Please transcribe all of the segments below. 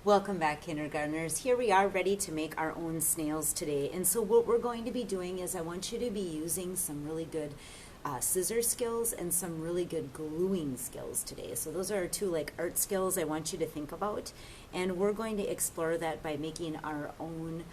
Welcome back, kindergartners. Here we are ready to make our own snails today. And so what we're going to be doing is I want you to be using some really good scissor skills and some really good gluing skills today. So those are two art skills I want you to think about. And we're going to explore that by making our own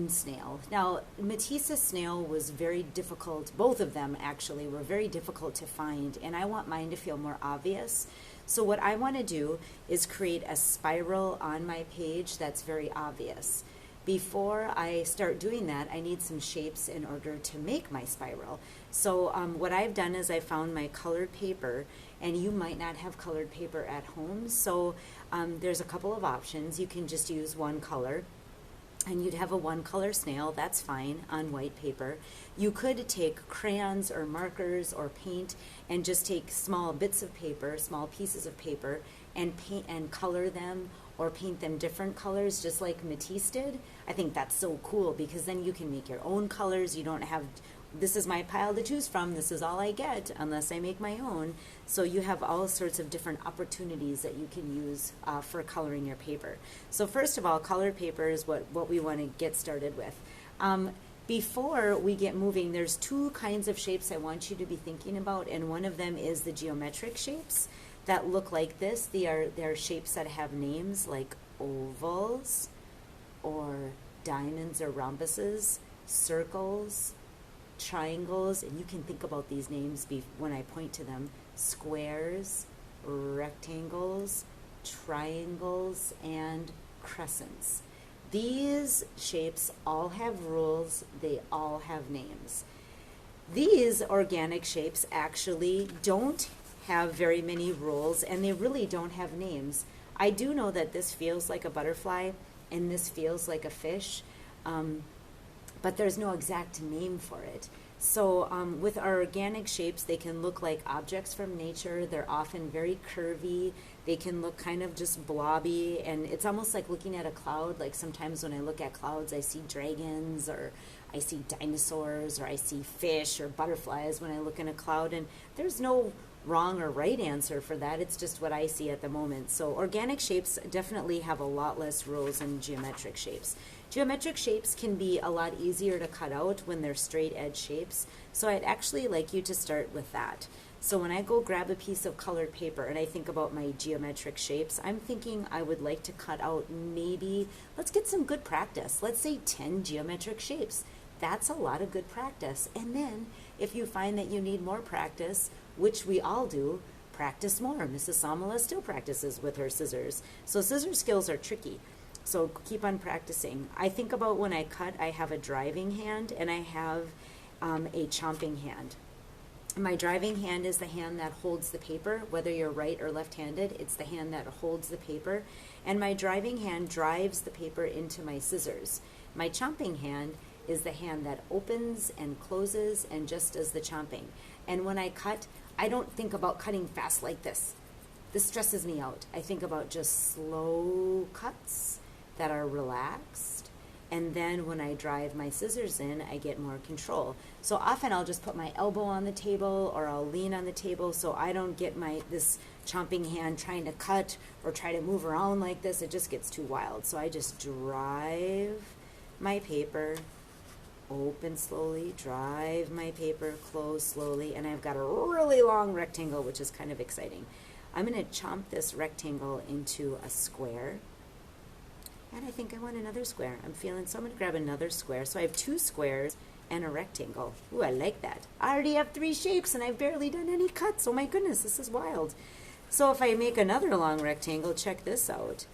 snail. Now, Matisse's snail was very difficult. Both of them actually were very difficult to find, and I want mine to feel more obvious. So what I want to do is create a spiral on my page that's very obvious. Before I start doing that, I need some shapes in order to make my spiral. So what I've done is I found my colored paper, and you might not have colored paper at home, so there's a couple of options. You can just use one color, and you'd have a one-color snail, that's fine, on white paper. You could take crayons or markers or paint and just take small bits of paper, small pieces of paper, and paint and color them or paint them different colors just like Matisse did. I think that's so cool because then you can make your own colors. You don't have, this is my pile to choose from, this is all I get unless I make my own. So you have all sorts of different opportunities that you can use for coloring your paper. So first of all, colored paper is what we want to get started with. Before we get moving, there's two kinds of shapes I want you to be thinking about, and one of them is the geometric shapes that look like this. They're shapes that have names like ovals or diamonds or rhombuses, circles, triangles, and you can think about these names when I point to them: squares, rectangles, triangles, and crescents. These shapes all have rules, they all have names. These organic shapes actually don't have very many rules, and they really don't have names. I do know that this feels like a butterfly and this feels like a fish, but there's no exact name for it. So with our organic shapes, they can look like objects from nature. They're often very curvy. They can look kind of just blobby, and it's almost like looking at a cloud. Like sometimes when I look at clouds, I see dragons, or I see dinosaurs, or I see fish or butterflies when I look in a cloud, and there's no wrong or right answer for that. It's just what I see at the moment. So organic shapes definitely have a lot less rules than geometric shapes. Geometric shapes can be a lot easier to cut out when they're straight edge shapes. So I'd actually like you to start with that. So when I go grab a piece of colored paper and I think about my geometric shapes, I'm thinking I would like to cut out maybe, let's get some good practice. Let's say 10 geometric shapes. That's a lot of good practice. And then if you find that you need more practice, which we all do, practice more. Mrs. Samala still practices with her scissors. So scissor skills are tricky. So keep on practicing. I think about when I cut, I have a driving hand and I have a chomping hand. My driving hand is the hand that holds the paper, whether you're right or left-handed, it's the hand that holds the paper. And my driving hand drives the paper into my scissors. My chomping hand is the hand that opens and closes and just does the chomping. And when I cut, I don't think about cutting fast like this. This stresses me out. I think about just slow cuts that are relaxed. And then when I drive my scissors in, I get more control. So often I'll just put my elbow on the table or I'll lean on the table so I don't get this chomping hand trying to cut or try to move around like this. It just gets too wild. So I just drive my paper, open slowly, drive my paper, close slowly, and I've got a really long rectangle, which is kind of exciting. I'm going to chomp this rectangle into a square. And I think I want another square. I'm going to grab another square. So I have two squares and a rectangle. Ooh, I like that. I already have 3 shapes and I've barely done any cuts. Oh my goodness, this is wild. So if I make another long rectangle, check this out.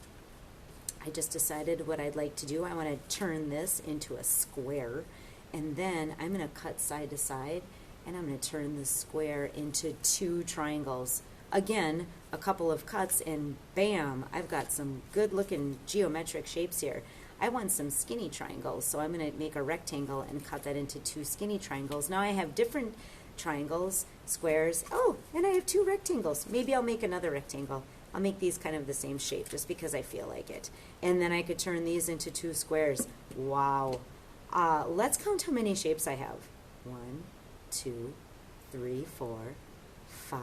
I just decided what I'd like to do. I want to turn this into a square, and then I'm going to cut side to side, and I'm going to turn the square into 2 triangles. Again, a couple of cuts, and bam, I've got some good looking geometric shapes here. I want some skinny triangles, so I'm going to make a rectangle and cut that into 2 skinny triangles. Now I have different triangles, squares. Oh, and I have 2 rectangles. Maybe I'll make another rectangle. I'll make these kind of the same shape just because I feel like it. And then I could turn these into 2 squares. Wow. Let's count how many shapes I have. 1, 2, 3, 4, 5,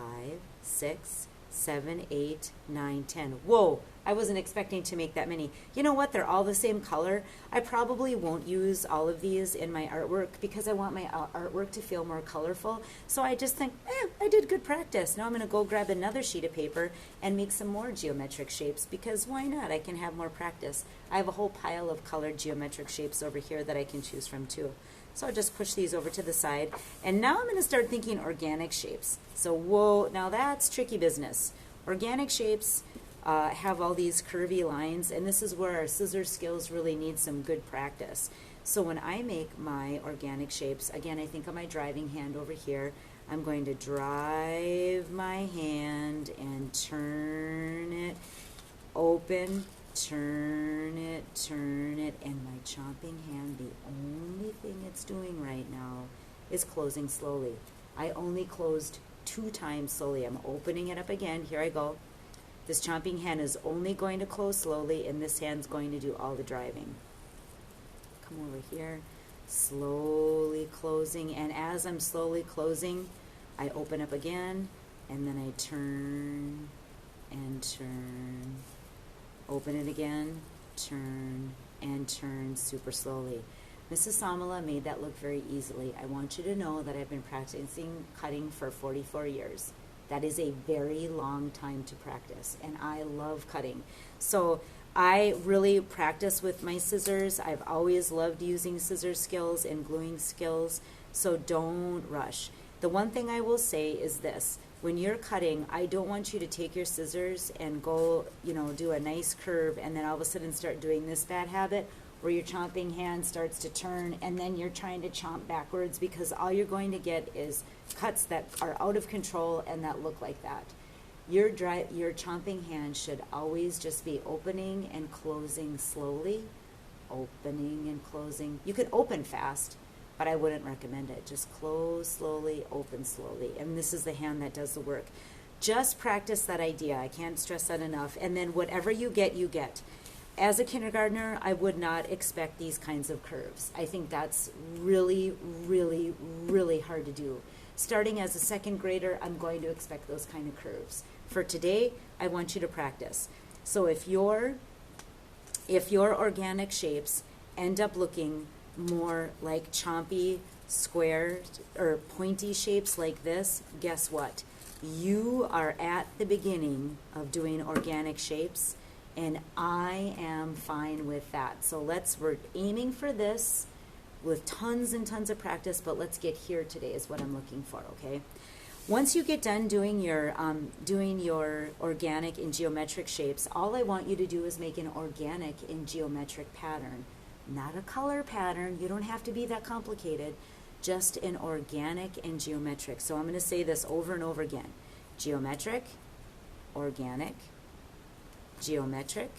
6, 7, 8, 9, 10. Whoa, I wasn't expecting to make that many. You know what? They're all the same color. I probably won't use all of these in my artwork because I want my artwork to feel more colorful. So I just think, I did good practice. Now I'm going to go grab another sheet of paper and make some more geometric shapes because why not? I can have more practice. I have a whole pile of colored geometric shapes over here that I can choose from too. So I'll just push these over to the side. And now I'm going to start thinking organic shapes. So whoa, now that's tricky business. Organic shapes have all these curvy lines, and this is where our scissor skills really need some good practice. So when I make my organic shapes, again, I think of my driving hand over here. I'm going to drive my hand and turn it, open, turn it, and my chomping hand, the only thing it's doing right now is closing slowly. I only closed 2 times slowly. I'm opening it up again. Here I go. This chomping hand is only going to close slowly, and this hand's going to do all the driving. Come over here, slowly closing, and as I'm slowly closing, I open up again, and then I turn and turn. Open it again, turn, and turn super slowly. Mrs. Samala made that look very easily. I want you to know that I've been practicing cutting for 44 years. That is a very long time to practice, and I love cutting. So I really practice with my scissors. I've always loved using scissor skills and gluing skills, so don't rush. The one thing I will say is this. When you're cutting, I don't want you to take your scissors and go, do a nice curve and then all of a sudden start doing this bad habit where your chomping hand starts to turn and then you're trying to chomp backwards, because all you're going to get is cuts that are out of control and that look like that. Your chomping hand should always just be opening and closing slowly, opening and closing. You can open fast, but I wouldn't recommend it. Just close slowly, open slowly. And this is the hand that does the work. Just practice that idea. I can't stress that enough. And then whatever you get, you get. As a kindergartner, I would not expect these kinds of curves. I think that's really, really, really hard to do. Starting as a second grader, I'm going to expect those kind of curves. For today, I want you to practice. So if your organic shapes end up looking more like chompy, square, or pointy shapes like this, guess what? You are at the beginning of doing organic shapes, and I am fine with that. So we're aiming for this with tons and tons of practice, but let's get here today is what I'm looking for, okay? Once you get done doing your organic and geometric shapes, all I want you to do is make an organic and geometric pattern. Not a color pattern. You don't have to be that complicated. Just an organic and geometric. So I'm going to say this over and over again. Geometric, organic, geometric,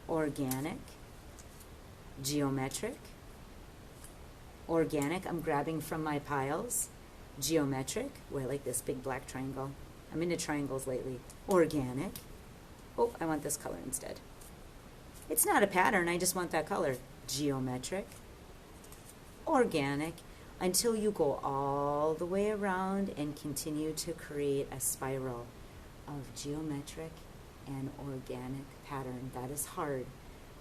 organic, geometric, organic. I'm grabbing from my piles. Geometric. Oh, I like this big black triangle. I'm into triangles lately. Organic. Oh, I want this color instead. It's not a pattern, I just want that color. Geometric, organic, until you go all the way around and continue to create a spiral of geometric and organic pattern. That is hard.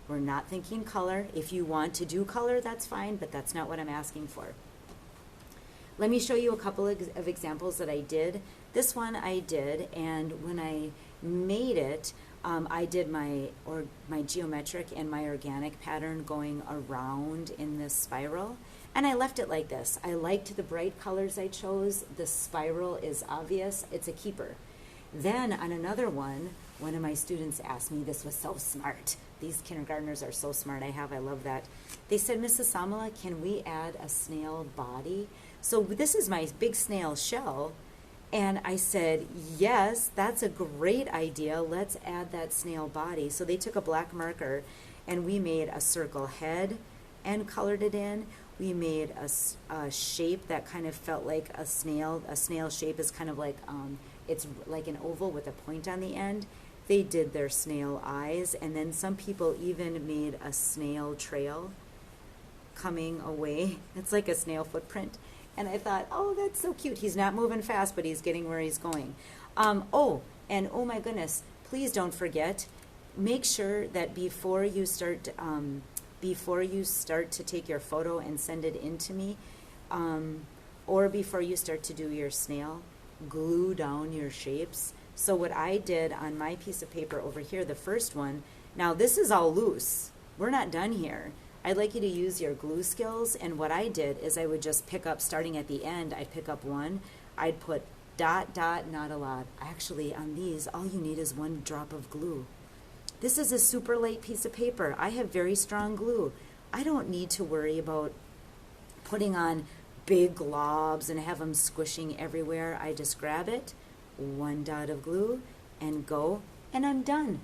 We're not thinking color. If you want to do color, that's fine, but that's not what I'm asking for. Let me show you a couple of examples that I did. This one I did, and when I made it, I did my geometric and my organic pattern going around in this spiral, and I left it like this. I liked the bright colors I chose. The spiral is obvious. It's a keeper. Then on another one of my students asked me, this was so smart. These kindergartners are so smart. I love that. They said, Mrs. Samala, can we add a snail body? So this is my big snail shell. And I said, yes, that's a great idea. Let's add that snail body. So they took a black marker and we made a circle head and colored it in. We made a shape that kind of felt like a snail. A snail shape is kind of like, it's like an oval with a point on the end. They did their snail eyes, and then some people even made a snail trail coming away. It's like a snail footprint. And I thought, oh, that's so cute. He's not moving fast, but he's getting where he's going. And oh my goodness, please don't forget, make sure that before you start to take your photo and send it in to me, or before you start to do your snail, glue down your shapes. So what I did on my piece of paper over here, the first one, now this is all loose. We're not done here. I'd like you to use your glue skills, and what I did is I would just pick up, starting at the end, I'd pick up one, I'd put dot, dot, not a lot. Actually, on these, all you need is one drop of glue. This is a super light piece of paper. I have very strong glue. I don't need to worry about putting on big globs and have them squishing everywhere. I just grab it, one dot of glue, and go, and I'm done.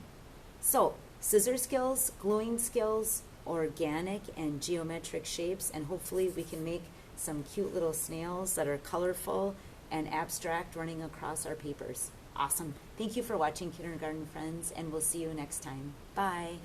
So, scissor skills, gluing skills, organic and geometric shapes, and hopefully we can make some cute little snails that are colorful and abstract running across our papers. Awesome. Thank you for watching, kindergarten friends, and we'll see you next time. Bye.